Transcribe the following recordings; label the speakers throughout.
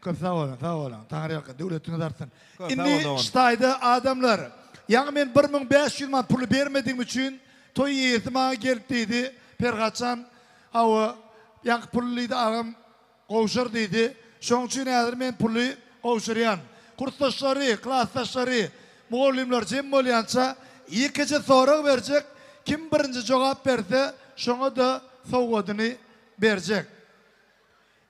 Speaker 1: Köp sağ olun. Tanrı yakın, devletini dartsın.
Speaker 2: Köp sağ
Speaker 1: İndi
Speaker 2: olun.
Speaker 1: ştayda adamlar, yani men 1500 man pulu bermediğim için, toy yiyeti bana gelip deydi, pergaçan, hava, yank pulluydu ağam, qovşur deydi. Şoň üçin häzir men pulu qowşurýan. Kurstaşlary, klassdaşlary, mugallimler jem bolýança, ýekeje sorag berjek, kim birinji jogap berse, şoňa da sowgadyny berjek.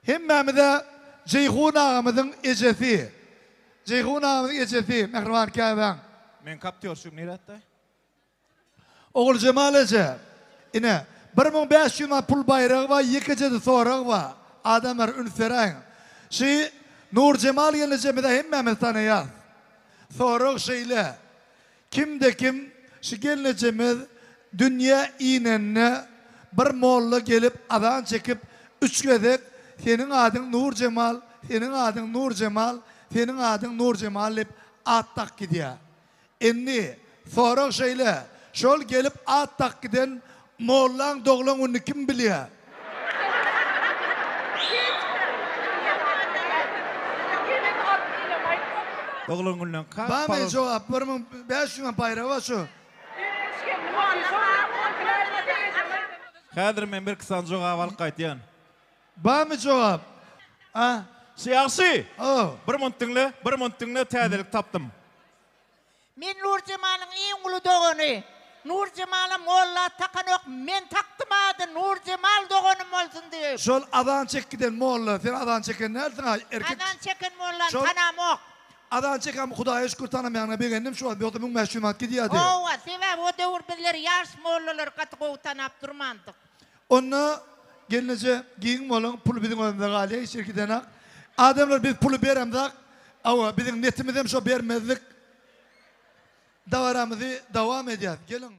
Speaker 1: Hemmemize Ceyhun ağamızın ejesi. Ceyhun ağamızın ejesi. Mehriban kâben.
Speaker 2: Men kaptýorsum neretde?
Speaker 1: Oğul Cemal eje. Ine 1500 man pul bayrağı var, yekecede sorağı var. Adamlar ünfereň. Şi Nur Cemal gelecemide hemmemiz tanıyaz. Sorağı şeyle. Kimde kim? Şi gelecemiz dünya iğnenine bir molla gelip adan çekip üç gezek. Senin adın Nur Cemal, senin adın Nur Cemal, senin adın Nur Cemal hep attak gidiyor. Enni sorak şeyle, şol gelip attak giden Moğlan doğulan onu kim biliyor?
Speaker 2: Doglan günden kap.
Speaker 1: Bana cevap vermem, 500 man bayrağı var şu.
Speaker 2: Häzir men bir kısan jogap alyp gaýtýan.
Speaker 1: Bana cevap. Ha?
Speaker 2: Siyasi.
Speaker 1: Oh.
Speaker 2: Bir montyňly täzelik tapdym.
Speaker 3: Men Nur Cemal'ın en ulu doğunu. Nur Cemal'a molla takan yok. Men taktım adı Nur Cemal doğunum olsun diye.
Speaker 1: Şol adan çek giden Moğla, sen adan çeken nereden erkek?
Speaker 3: Adan çekin mollan
Speaker 1: Şol-
Speaker 3: tanam yok.
Speaker 1: Adan çeken Hudaya şükür tanımayanına beğendim şu an bir otumun meşhumat gidiyordu.
Speaker 3: Ova sebep o devir bizler yaş mollalar katıqo tanap durmandık.
Speaker 1: Onu gelince giyin olun pul bizim önünde galiye şirketen ak. Adamlar biz pulu beremdik. Ama bizim netimizden şu bermezdik. Davaramızı devam edeceğiz. Gelin.